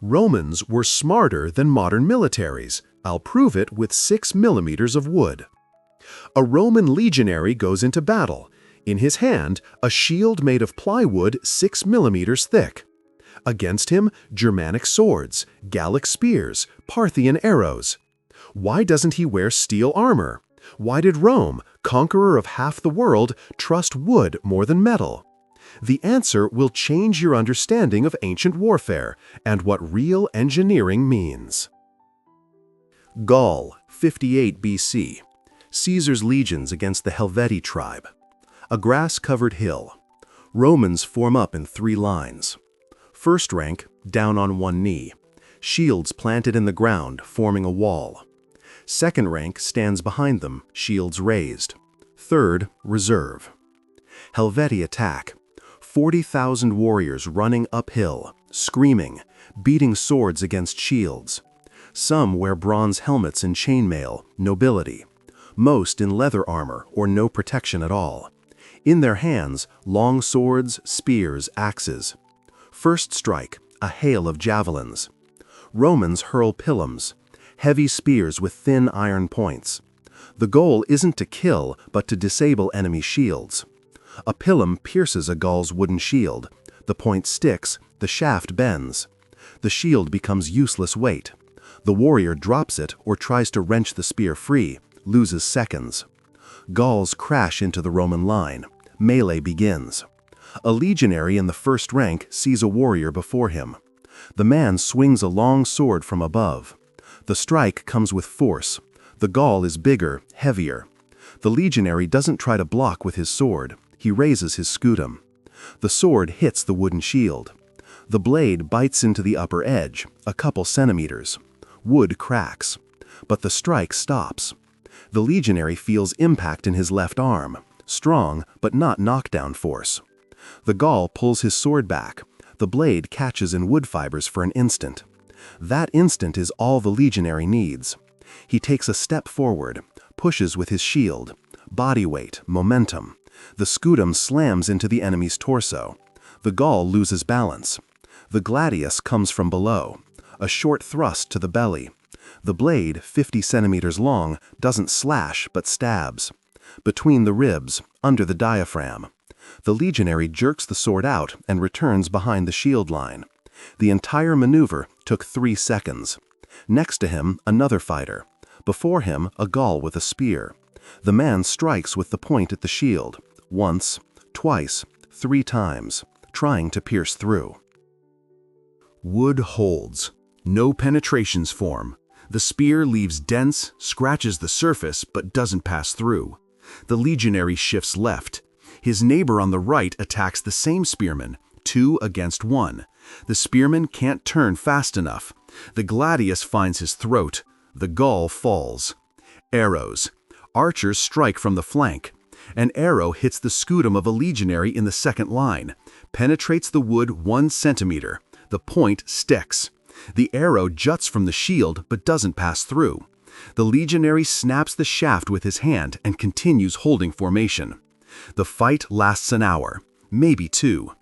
Romans were smarter than modern militaries. I'll prove it with 6 millimeters of wood. A Roman legionary goes into battle. In his hand, a shield made of plywood 6 millimeters thick. Against him, Germanic swords, Gallic spears, Parthian arrows. Why doesn't he wear steel armor? Why did Rome, conqueror of half the world, trust wood more than metal? The answer will change your understanding of ancient warfare and what real engineering means. Gaul, 58 BC. Caesar's legions against the Helvetii tribe. A grass-covered hill. Romans form up in 3 lines. First rank, down on one knee. Shields planted in the ground, forming a wall. Second rank stands behind them, shields raised. Third, reserve. Helvetii attack. 40,000 warriors running uphill, screaming, beating swords against shields. Some wear bronze helmets and chainmail, nobility. Most in leather armor or no protection at all. In their hands, long swords, spears, axes. First strike, a hail of javelins. Romans hurl pilums, heavy spears with thin iron points. The goal isn't to kill, but to disable enemy shields. A pilum pierces a Gaul's wooden shield. The point sticks, the shaft bends. The shield becomes useless weight. The warrior drops it or tries to wrench the spear free, loses seconds. Gauls crash into the Roman line. Melee begins. A legionary in the first rank sees a warrior before him. The man swings a long sword from above. The strike comes with force. The Gaul is bigger, heavier. The legionary doesn't try to block with his sword. He raises his scutum. The sword hits the wooden shield. The blade bites into the upper edge, a couple centimeters. Wood cracks. But the strike stops. The legionary feels impact in his left arm. Strong, but not knockdown force. The Gaul pulls his sword back. The blade catches in wood fibers for an instant. That instant is all the legionary needs. He takes a step forward, pushes with his shield. Body weight, momentum. The scutum slams into the enemy's torso. The Gaul loses balance. The gladius comes from below. A short thrust to the belly. The blade, 50 centimeters long, doesn't slash but stabs. Between the ribs, under the diaphragm. The legionary jerks the sword out and returns behind the shield line. The entire maneuver took 3 seconds. Next to him, another fighter. Before him, a Gaul with a spear. The man strikes with the point at the shield. Once, twice, 3 times, trying to pierce through. Wood holds. No penetrations form. The spear leaves dents, scratches the surface, but doesn't pass through. The legionary shifts left. His neighbor on the right attacks the same spearman, 2 against 1. The spearman can't turn fast enough. The gladius finds his throat. The Gaul falls. Arrows. Archers strike from the flank. An arrow hits the scutum of a legionary in the second line, penetrates the wood 1 centimeter. The point sticks. The arrow juts from the shield but doesn't pass through. The legionary snaps the shaft with his hand and continues holding formation. The fight lasts an hour, maybe 2.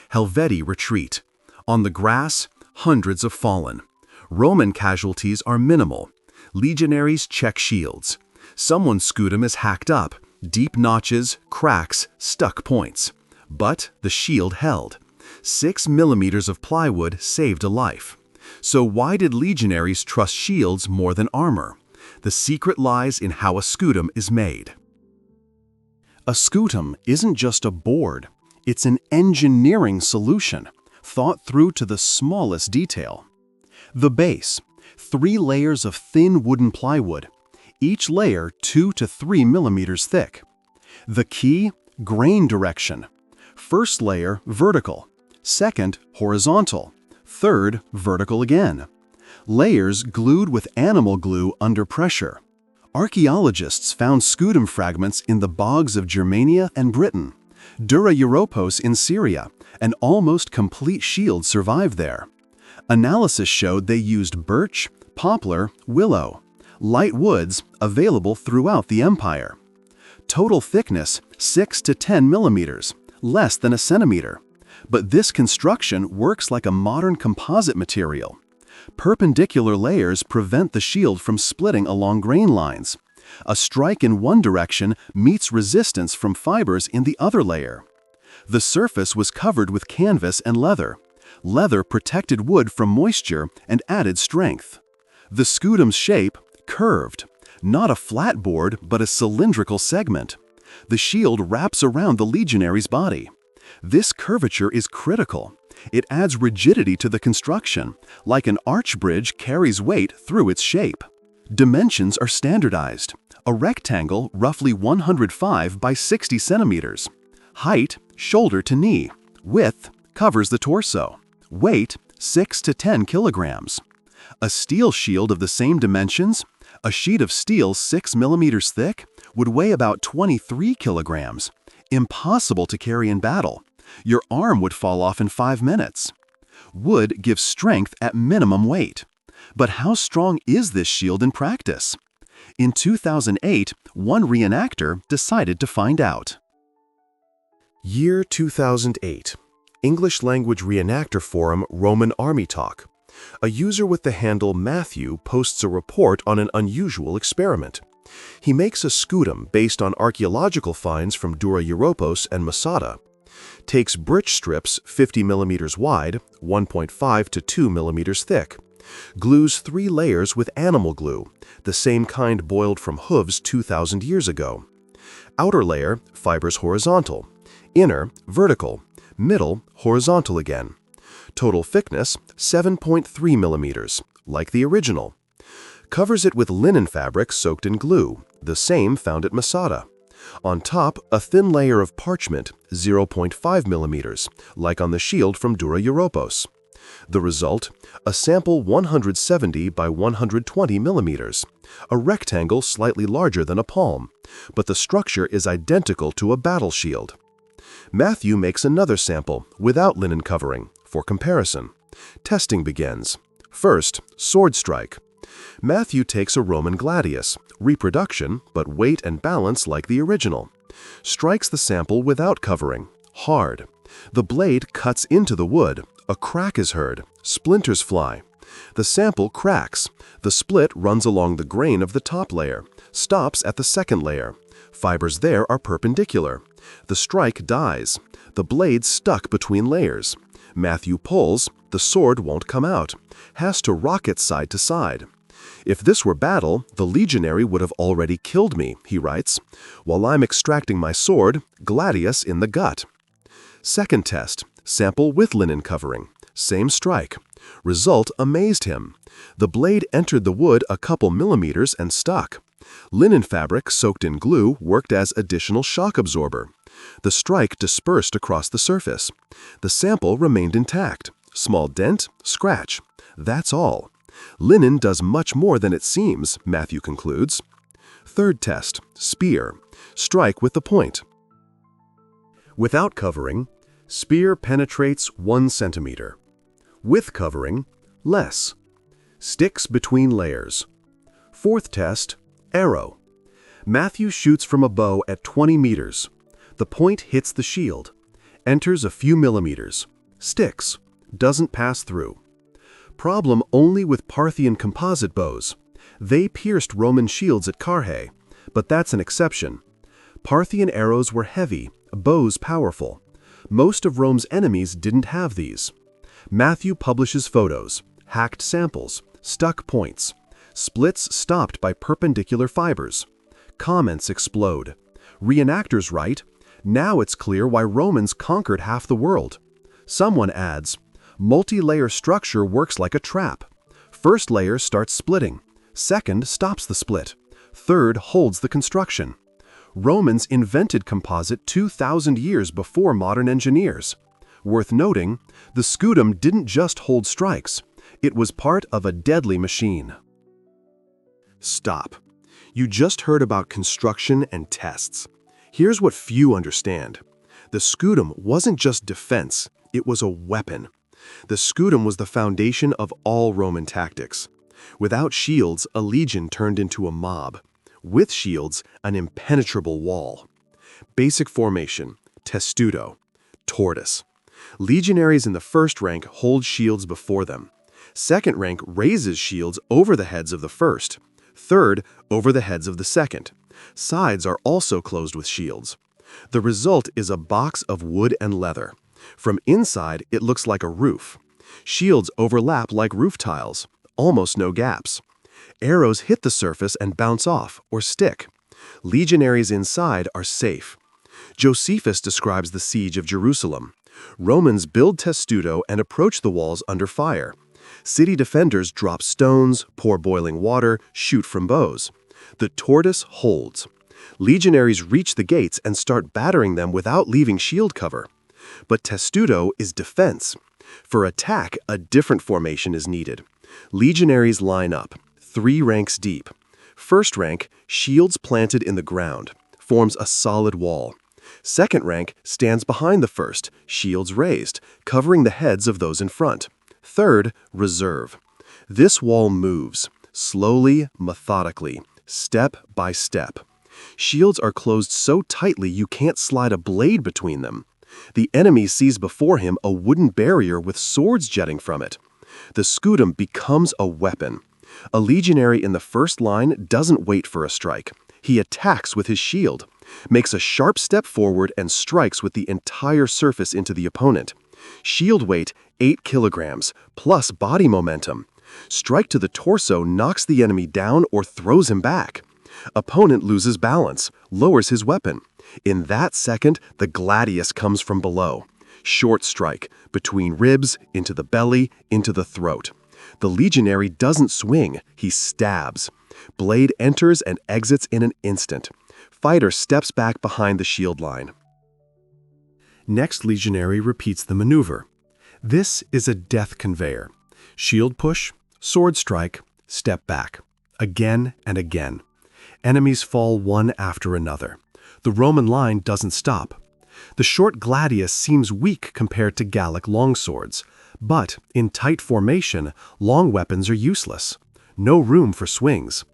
Helvetii retreat. On the grass, hundreds have fallen. Roman casualties are minimal. Legionaries check shields. Someone's scutum is hacked up, deep notches, cracks, stuck points. But the shield held. 6 millimeters of plywood saved a life. So why did legionaries trust shields more than armor? The secret lies in how a scutum is made. A scutum isn't just a board. It's an engineering solution, thought through to the smallest detail. The base, 3 layers of thin wooden plywood, each layer 2 to 3 millimeters thick. The key, grain direction. First layer, vertical. Second, horizontal. Third, vertical again. Layers glued with animal glue under pressure. Archaeologists found scutum fragments in the bogs of Germania and Britain. Dura Europos in Syria, an almost complete shield survived there. Analysis showed they used birch, poplar, willow. Light woods available throughout the empire. Total thickness 6 to 10 millimeters, less than a centimeter. But this construction works like a modern composite material. Perpendicular layers prevent the shield from splitting along grain lines. A strike in one direction meets resistance from fibers in the other layer. The surface was covered with canvas and leather. Leather protected wood from moisture and added strength. The scudum's shape, curved. Not a flat board, but a cylindrical segment. The shield wraps around the legionary's body. This curvature is critical. It adds rigidity to the construction, like an arch bridge carries weight through its shape. Dimensions are standardized. A rectangle roughly 105 by 60 centimeters. Height, shoulder to knee. Width, covers the torso. Weight, 6 to 10 kilograms. A steel shield of the same dimensions, a sheet of steel 6 millimeters thick, would weigh about 23 kilograms. Impossible to carry in battle. Your arm would fall off in 5 minutes. Wood gives strength at minimum weight. But how strong is this shield in practice? In 2008, one reenactor decided to find out. Year 2008. English language reenactor forum Roman Army Talk. A user with the handle Matthew posts a report on an unusual experiment. He makes a scudum based on archaeological finds from Dura Europos and Masada. Takes britch strips 50 millimeters wide, 1.5 to 2 millimeters thick. Glues 3 layers with animal glue, the same kind boiled from hooves 2,000 years ago. Outer layer, fibers horizontal. Inner, vertical. Middle, horizontal again. Total thickness, 7.3 millimeters, like the original. Covers it with linen fabric soaked in glue, the same found at Masada. On top, a thin layer of parchment, 0.5 millimeters, like on the shield from Dura Europos. The result, a sample 170 by 120 millimeters, a rectangle slightly larger than a palm, but the structure is identical to a battle shield. Matthew makes another sample, without linen covering, for comparison. Testing begins. First, sword strike. Matthew takes a Roman gladius, reproduction, but weight and balance like the original. Strikes the sample without covering, hard. The blade cuts into the wood, a crack is heard, splinters fly. The sample cracks, the split runs along the grain of the top layer, stops at the second layer. Fibers there are perpendicular. The strike dies. The blade stuck between layers. Matthew pulls, the sword won't come out, has to rock it side to side. If this were battle, the legionary would have already killed me, he writes, while I'm extracting my sword, gladius in the gut. Second test, sample with linen covering, same strike. Result amazed him. The blade entered the wood a couple millimeters and stuck. Linen fabric soaked in glue worked as additional shock absorber. The strike dispersed across the surface. The sample remained intact. Small dent, scratch. That's all. Linen does much more than it seems, Matthew concludes. Third test, spear. Strike with the point. Without covering, spear penetrates 1 centimeter. With covering, less. Sticks between layers. Fourth test, arrow. Matthew shoots from a bow at 20 meters. The point hits the shield. Enters a few millimeters. Sticks. Doesn't pass through. Problem only with Parthian composite bows. They pierced Roman shields at Carrhae, but that's an exception. Parthian arrows were heavy, bows powerful. Most of Rome's enemies didn't have these. Matthew publishes photos, hacked samples, stuck points. Splits stopped by perpendicular fibers. Comments explode. Reenactors write, "Now it's clear why Romans conquered half the world." Someone adds, "Multi-layer structure works like a trap. First layer starts splitting. Second stops the split. Third holds the construction." Romans invented composite 2,000 years before modern engineers. Worth noting, the scudum didn't just hold strikes. It was part of a deadly machine. Stop. You just heard about construction and tests. Here's what few understand. The scudum wasn't just defense, it was a weapon. The scudum was the foundation of all Roman tactics. Without shields, a legion turned into a mob. With shields, an impenetrable wall. Basic formation, testudo, tortoise. Legionaries in the first rank hold shields before them. Second rank raises shields over the heads of the first. Third, over the heads of the second. Sides are also closed with shields. The result is a box of wood and leather. From inside, it looks like a roof. Shields overlap like roof tiles, almost no gaps. Arrows hit the surface and bounce off, or stick. Legionaries inside are safe. Josephus describes the siege of Jerusalem. Romans build testudo and approach the walls under fire. City defenders drop stones, pour boiling water, shoot from bows. The tortoise holds. Legionaries reach the gates and start battering them without leaving shield cover. But testudo is defense. For attack, a different formation is needed. Legionaries line up, 3 ranks deep. First rank, shields planted in the ground, forms a solid wall. Second rank stands behind the first, shields raised, covering the heads of those in front. Third, reserve. This wall moves, slowly, methodically, step by step. Shields are closed so tightly you can't slide a blade between them. The enemy sees before him a wooden barrier with swords jetting from it. The scutum becomes a weapon. A legionary in the first line doesn't wait for a strike. He attacks with his shield, makes a sharp step forward and strikes with the entire surface into the opponent. Shield weight, 8 kilograms, plus body momentum. Strike to the torso knocks the enemy down or throws him back. Opponent loses balance, lowers his weapon. In that second, the gladius comes from below. Short strike, between ribs, into the belly, into the throat. The legionary doesn't swing, he stabs. Blade enters and exits in an instant. Fighter steps back behind the shield line. Next legionary repeats the maneuver. This is a death conveyor. Shield push, sword strike, step back. Again and again. Enemies fall one after another. The Roman line doesn't stop. The short gladius seems weak compared to Gallic longswords, but in tight formation, long weapons are useless. No room for swings.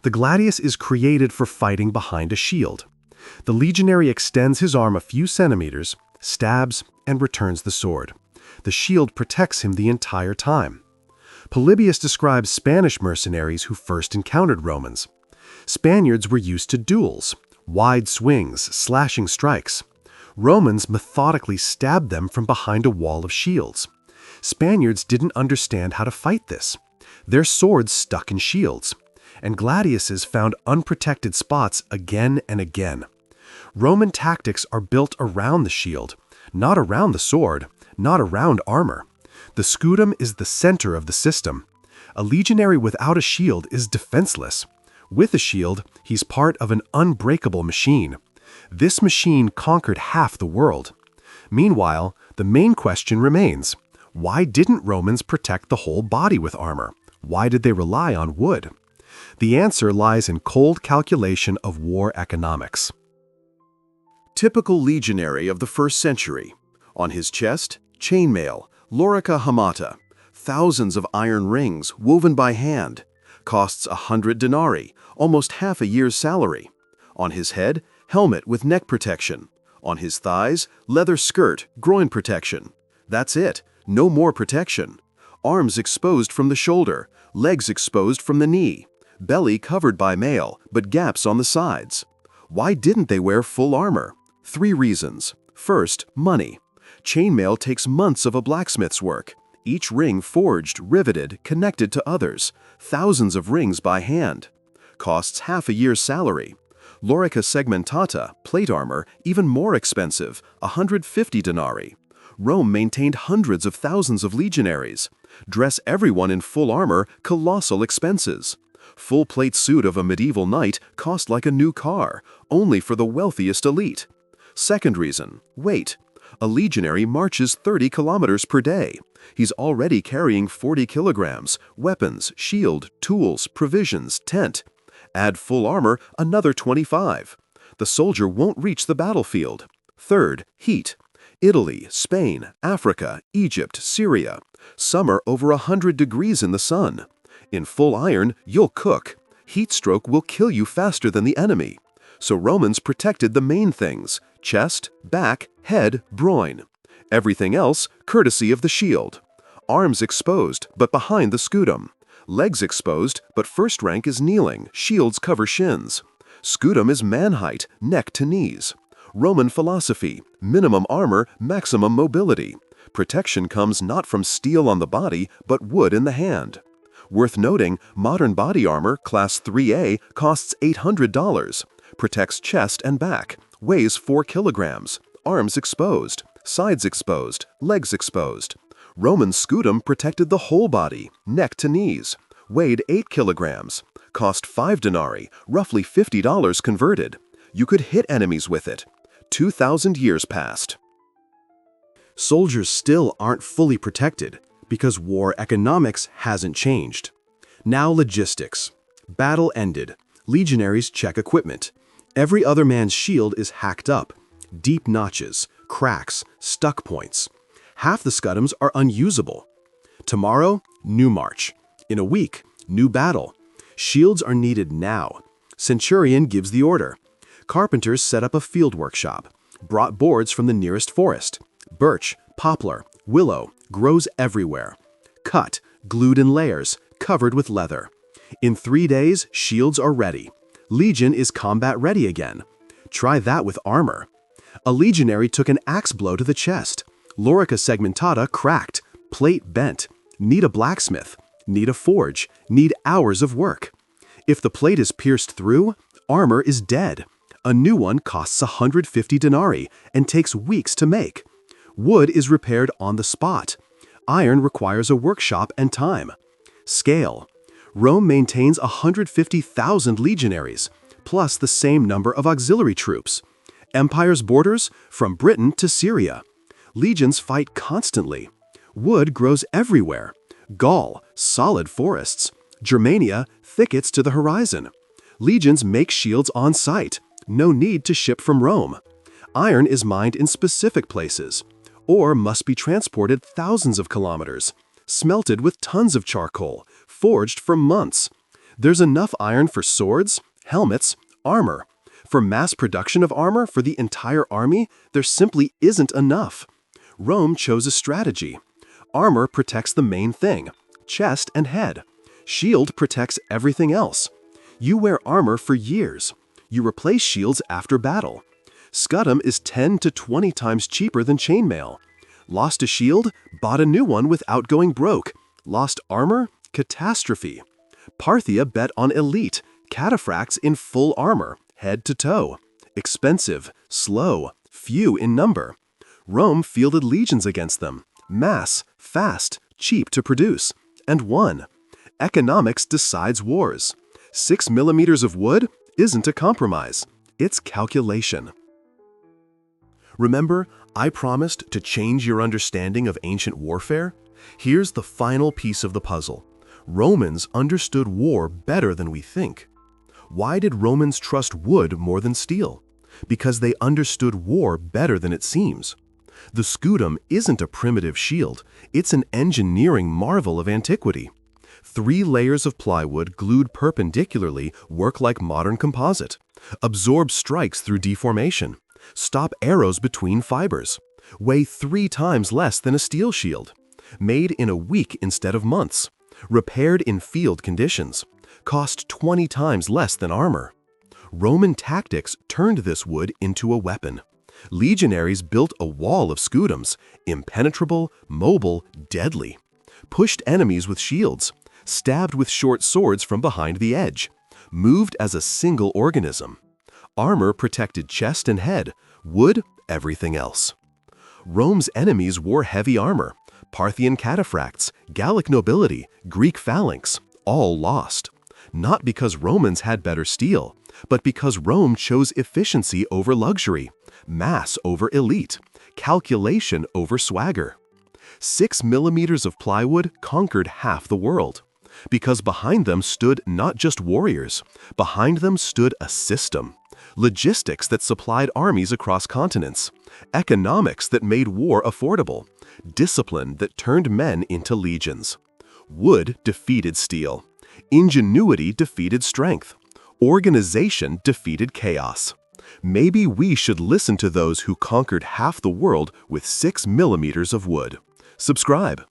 The gladius is created for fighting behind a shield. The legionary extends his arm a few centimeters, stabs, and returns the sword. The shield protects him the entire time. Polybius describes Spanish mercenaries who first encountered Romans. Spaniards were used to duels, wide swings, slashing strikes. Romans methodically stabbed them from behind a wall of shields. Spaniards didn't understand how to fight this. Their swords stuck in shields, and gladiuses found unprotected spots again and again. Roman tactics are built around the shield, not around the sword, not around armor. The scutum is the center of the system. A legionary without a shield is defenseless. With a shield, he's part of an unbreakable machine. This machine conquered half the world. Meanwhile, the main question remains: why didn't Romans protect the whole body with armor? Why did they rely on wood? The answer lies in cold calculation of war economics. Typical legionary of the 1st century. On his chest, chainmail, lorica hamata, thousands of iron rings woven by hand. Costs 100 denarii, almost half a year's salary. On his head, helmet with neck protection. On his thighs, leather skirt, groin protection. That's it, no more protection. Arms exposed from the shoulder, legs exposed from the knee. Belly covered by mail, but gaps on the sides. Why didn't they wear full armor? 3 reasons. First, money. Chainmail takes months of a blacksmith's work. Each ring forged, riveted, connected to others. Thousands of rings by hand. Costs half a year's salary. Lorica segmentata, plate armor, even more expensive, 150 denarii. Rome maintained hundreds of thousands of legionaries. Dress everyone in full armor, colossal expenses. Full plate suit of a medieval knight cost like a new car, only for the wealthiest elite. Second reason, weight. A legionary marches 30 kilometers per day. He's already carrying 40 kilograms, weapons, shield, tools, provisions, tent. Add full armor, another 25. The soldier won't reach the battlefield. Third, heat. Italy, Spain, Africa, Egypt, Syria. Summer over 100 degrees in the sun. In full iron, you'll cook. Heat stroke will kill you faster than the enemy. So Romans protected the main things: chest, back, head, groin. Everything else, courtesy of the shield. Arms exposed, but behind the scutum. Legs exposed, but first rank is kneeling, shields cover shins. Scutum is man height, neck to knees. Roman philosophy, minimum armor, maximum mobility. Protection comes not from steel on the body, but wood in the hand. Worth noting, modern body armor, class 3A, costs $800. Protects chest and back, weighs 4 kilograms, arms exposed, sides exposed, legs exposed. Roman scutum protected the whole body, neck to knees, weighed 8 kilograms, cost 5 denarii, roughly $50 converted. You could hit enemies with it. 2,000 years passed. Soldiers still aren't fully protected because war economics hasn't changed. Now logistics. Battle ended. Legionaries check equipment. Every other man's shield is hacked up. Deep notches, cracks, stuck points. Half the scutums are unusable. Tomorrow, new march. In a week, new battle. Shields are needed now. Centurion gives the order. Carpenters set up a field workshop. Brought boards from the nearest forest. Birch, poplar, willow, grows everywhere. Cut, glued in layers, covered with leather. In 3 days, shields are ready. Legion is combat ready again. Try that with armor. A legionary took an axe blow to the chest. Lorica segmentata cracked, plate bent. Need a blacksmith, need a forge, need hours of work. If the plate is pierced through, armor is dead. A new one costs 150 denarii and takes weeks to make. Wood is repaired on the spot. Iron requires a workshop and time. Scale. Rome maintains 150,000 legionaries, plus the same number of auxiliary troops. Empire's borders from Britain to Syria. Legions fight constantly. Wood grows everywhere. Gaul, solid forests. Germania, thickets to the horizon. Legions make shields on site. No need to ship from Rome. Iron is mined in specific places. Ore must be transported thousands of kilometers. Smelted with tons of charcoal. Forged for months. There's enough iron for swords, helmets, armor. For mass production of armor for the entire army, there simply isn't enough. Rome chose a strategy. Armor protects the main thing, chest and head. Shield protects everything else. You wear armor for years. You replace shields after battle. Scutum is 10 to 20 times cheaper than chainmail. Lost a shield? Bought a new one without going broke. Lost armor? Catastrophe. Parthia bet on elite, cataphracts in full armor, head to toe. Expensive, slow, few in number. Rome fielded legions against them. Mass, fast, cheap to produce. And won. Economics decides wars. 6 millimeters of wood isn't a compromise. It's calculation. Remember, I promised to change your understanding of ancient warfare? Here's the final piece of the puzzle. Romans understood war better than we think. Why did Romans trust wood more than steel? Because they understood war better than it seems. The scutum isn't a primitive shield, it's an engineering marvel of antiquity. 3 layers of plywood glued perpendicularly work like modern composite, absorb strikes through deformation, stop arrows between fibers, weigh 3 times less than a steel shield, made in a week instead of months, repaired in field conditions, cost 20 times less than armor. Roman tactics turned this wood into a weapon. Legionaries built a wall of scutums, impenetrable, mobile, deadly. Pushed enemies with shields, stabbed with short swords from behind the edge, moved as a single organism. Armor protected chest and head, wood, everything else. Rome's enemies wore heavy armor, Parthian cataphracts, Gallic nobility, Greek phalanx, all lost. Not because Romans had better steel, but because Rome chose efficiency over luxury, mass over elite, calculation over swagger. 6 millimeters of plywood conquered half the world. Because behind them stood not just warriors, behind them stood a system. Logistics that supplied armies across continents, economics that made war affordable, discipline that turned men into legions. Wood defeated steel. Ingenuity defeated strength. Organization defeated chaos. Maybe we should listen to those who conquered half the world with 6 millimeters of wood. Subscribe.